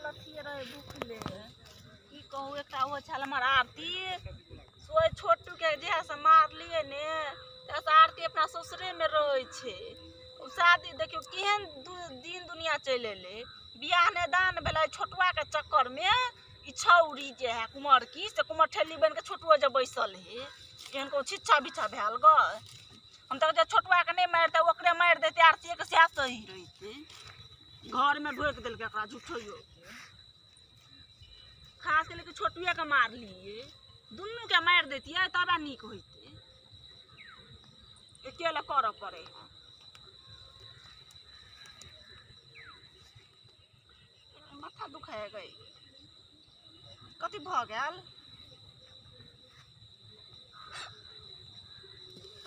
कथी रहे भूखले की कहू एकटा हो छल हमर आरती सोई छोटू के जहाँ से मारलिए ने तैसे आरती अपना ससुरे में रहे छे शादी देखियो केहन दिन दुनिया चले ले बियाह ने दान भेलै छोटुआ के चक्कर में ई छौरी जे है कुमार की से कुमार ठेली बन के छोटुआ जब बैसल है केहन को छिच्छा बिछा भेल ग हम तक जे छोटुआ के नहीं मारते ओकरे मार देते आरती के से सही रहिते घर में ढोक दिल के एकरा झूठियो खास के लेके छोटुए के मार लिए दुनू के मार देतिए तबा निक होइते अकेले करऽ पड़े माथा दुखाए गई कथी भ गेल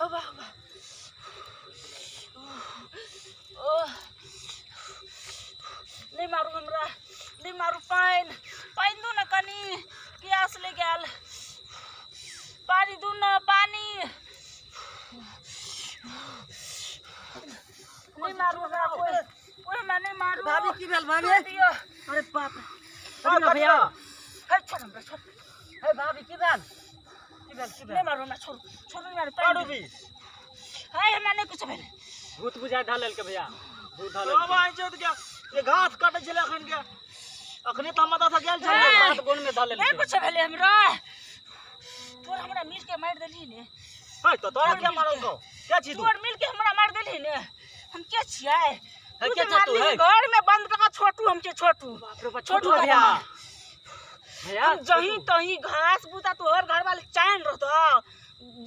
ओ बाबा नहीं मारू हमरा नहीं मारू पानी दू ना कनी प्यास ले गेल पानी दू ना पानी नहीं मारू हमरा कोई मैं नहीं मारू भाभी की भेल भाभी अरे बाप रे भैया हे छोड़ हमरा छोड़ हे भाभी की भेल नहीं मारू ना छोड़ नहीं मारू पानी भी हे हमरा नहीं कुछ भेल भूत बुझा ढालल के भैया भूत ढालल अब आइ जत के ये घास काटे छले अखन के अखने त मदा से गेल छले बात बोन में ढालल नहीं कुछ भेल हमरा तोर हमरा मिल के मार देली ने है तो तोरा के मारल को क्या छी तू तोर मिल के हमरा मार देली ने हम के छियै है के तू है घर में बंद कर छोटू हम के छोटू बाप रे बाप छोटू भैया भैया जही तही घास बूता तोहर घर वाले चैन रहतो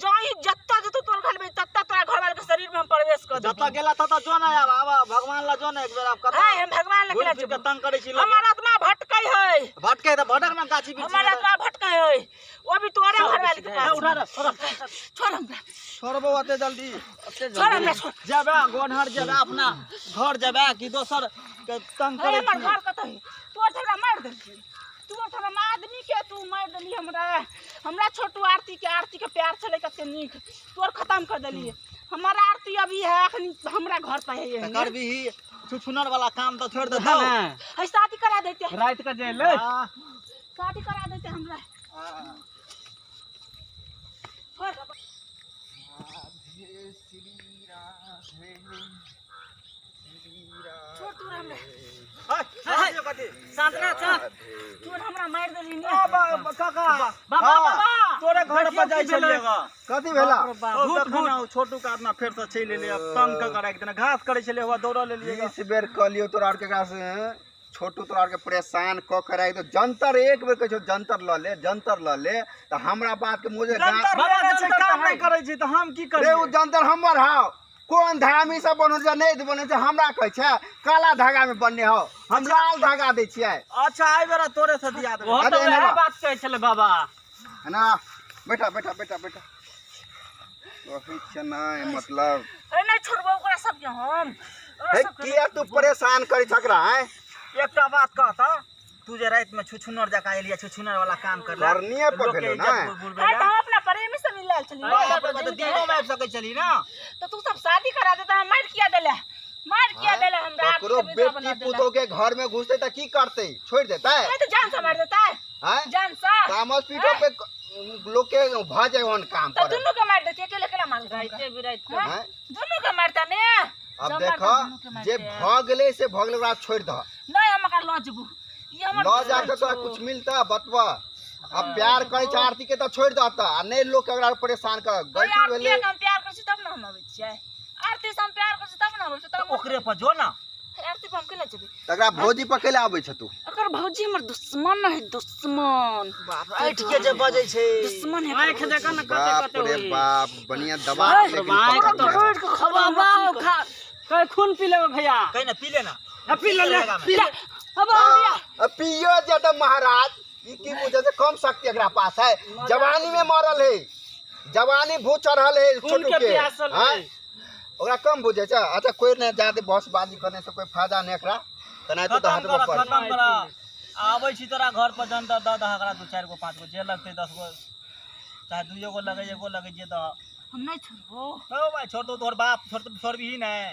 जही जत्ता जतो तोर घर में तत्ता तोरा घर वाले के शरीर में हम प्रवेश कर दे जता गेला तता जो ना आब आब भगवान ला जो ना एक बेर आब कथा है हम भगवान लगे के तंग करे छी हमर आत्मा भटकै है भटके त भटक ना गाछी बीच हमर आत्मा भटकै है वो भी तोरे घर वाले के पास उठा रे छोड़ हमरा छोड़बो अते जल्दी छोड़ हमरा छोड़ जाबे गोनहर जाबे अपना घर जाबे कि दोसर के तंग करे हमर घर कतै तोर हमरा मार देलकी तू हमरा आदमी के तू मार देली हमरा छोटू आरती के प्यार चले कते नीक तोर खत्म कर देली हमारा आरती अभी है अखनी हमरा घर पे है कर भी छुछुनर वाला काम तो छोड़ दे है है शादी करा देते रात का जे ले शादी करा देते हमरा छोड़ तू हमरा शांतना चल तू हमरा मार देली ने काका बाबा तोरे घर पर जाय छलिएगा कथी भेला भूत छोटू का अपना फेर से चल ले अब तंग का करे एक दिन घास करे छले हुआ दौड़ ले लिए इस बेर कहलियो तोरा और के का से छोटू तोरा और के परेशान क कराई तो जंतर एक बेर कहियो जंतर ल ले त हमरा बात के मुझे बाबा जब काम नहीं करे छी त हम की रे करिए उ जंतर हमर हाउ कोन धामी से बनल जे नहीं बने छै हमरा कहै छै काला धागा में बनने हो हम लाल धागा दै छियै अच्छा आइ बेरा तोरे से दिया दे वो तो वह बात कहै छले बाबा है ना बेटा वही छै ना मतलब ए नहीं छोड़बो ओकरा सब के हम है किया तू परेशान करी छकरा है एकटा बात कहता तू जे रात में छुछुनर जका एलिया छुछुनर वाला काम कर ले करनिए पर भेलो ना ए तो हम अपना प्रेमी से मिलल चली दिनो में आबि सकै छली ना तो तू सब शादी करा देता मार किया देले हमरा ककरो बेटी पुतो के घर में घुसते त की करते छोड़ देता है नहीं तो जान से मार देता है हैं जान से तामस पीटो पे लोग के भाजे वन काम तो करे दोनों के मार देते अकेले मार राते बिरात को हैं दोनों के मारता ने अब देखो जे भगले से भगले ओकरा छोड़ द नहीं हम का लॉ जबू ये हमर ल जाके तोरा कुछ मिलता बतवा अब प्यार करे छ आरती के त छोड़ दता आ नहीं लोग के ओकरा परेशान कर गलती भेले हम प्यार कर तब ना हम आबै छियै आरती से हम प्यार कर तब ना आबै तब ओकरे पर जो ना आरती पर हम केला जबी तकरा भौजी पकेले आबै छ तू अगर भौजी हमर दुश्मन है दुश्मन बाप ऐठ के जे बजै छै दुश्मन है आंख देखा ना कते बाप कते रे होई बाप बढ़िया दबा के लेकिन बाप पकड़ रे लिया। रोड को खबा खा कई खून पी ले भैया कहीं ना पी लेना पी ले पी ले अब आ गया पियो जद महाराज ई की बुझे से कम शक्ति एकरा पास है जवानी में मरल है जवानी भू चढ़ल है खून छोटू के के प्यासल हैं? है ओकरा कम बुझे छ अच्छा कोई नहीं ज्यादा बहसबाजी करने से कोई फायदा नहीं एकरा तना तो हटबो कर खत्म करा आबै छी तोरा घर पर जनता द हकरा 2 4 गो 5 गो जे लगते 10 गो चाहे 2 गो लगे 1 गो लगे जे द हम नहीं छोड़बो ओ भाई छोड़ दो तोर बाप छोड़ भी नहीं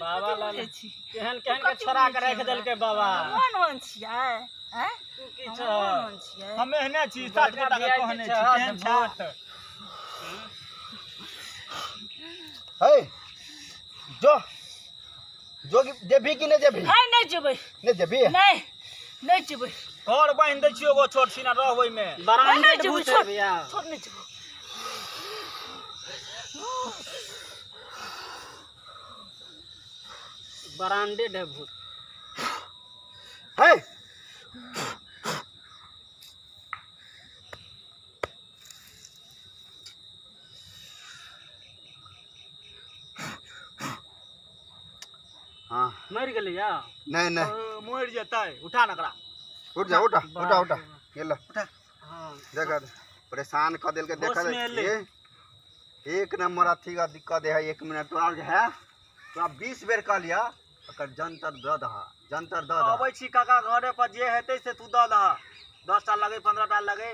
बाबा ला बुझै छी केहन केहन के छोड़ा के राख देलकै बाबा कोन छियै हैं तू की छ कोन छियै हम एहने छी साथ में तक कहने छी केहन छ है जो जो जेबी कि नहीं जेबी है नहीं जेबै नहीं जेबी नहीं जेबै घर बांध दै छियो गो छोट सीना रहबै में बरांडे जेबै छोड़ नहीं जेबै बरांडे ढेभूत है हाँ मर गेलै या नहीं नहीं मोर जेतै उठा नकरा उठ जा उठा उठा उठा ये लो उठा हां देखा परेशान कर दिल के देखा होश में एले। ये एक नंबर अथी का दिक्कत है 1 मिनट तोरा जो है तोरा 20 बेर कह लिया ओकर जंतर द दहा जंतर द दहा आबै छी काका घरे पर जे हेतै से तू द दह 10 टा लगे 15 टा लगे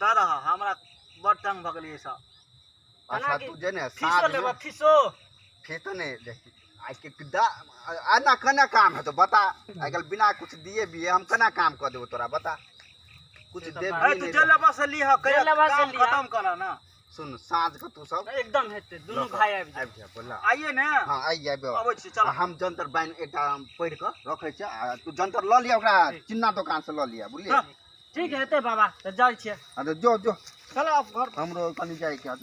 द दह हमरा बड़ तंग भ गेलियै सब अच्छा तू जे ने फीसो साथ लेबा में फीसो नहीं देखी आई के आना कना काम है तो बता आजकल बिना कुछ दिए भी है हम कना काम कर देबो तोरा बता कुछ दे अरे भी तू नहीं जे लेबा से लिह के लेबा से काम लिहा। खत्म कर ना सुन साँझ के तू सब एकदम हेतै दुनू भाई आबि आबि जा बोला आइए ने हाँ आई जाबे आबै छी चल हम जंतर बाइन एकटा पढ़ के रखे छ आ तू जंतर ल लिया ओकरा चिन्ना दुकान से ल लिया बुझलिए ठीक हेतै बाबा त जाइ छियै आ तो जो जो चल अब घर हमरो कनी जाए के आ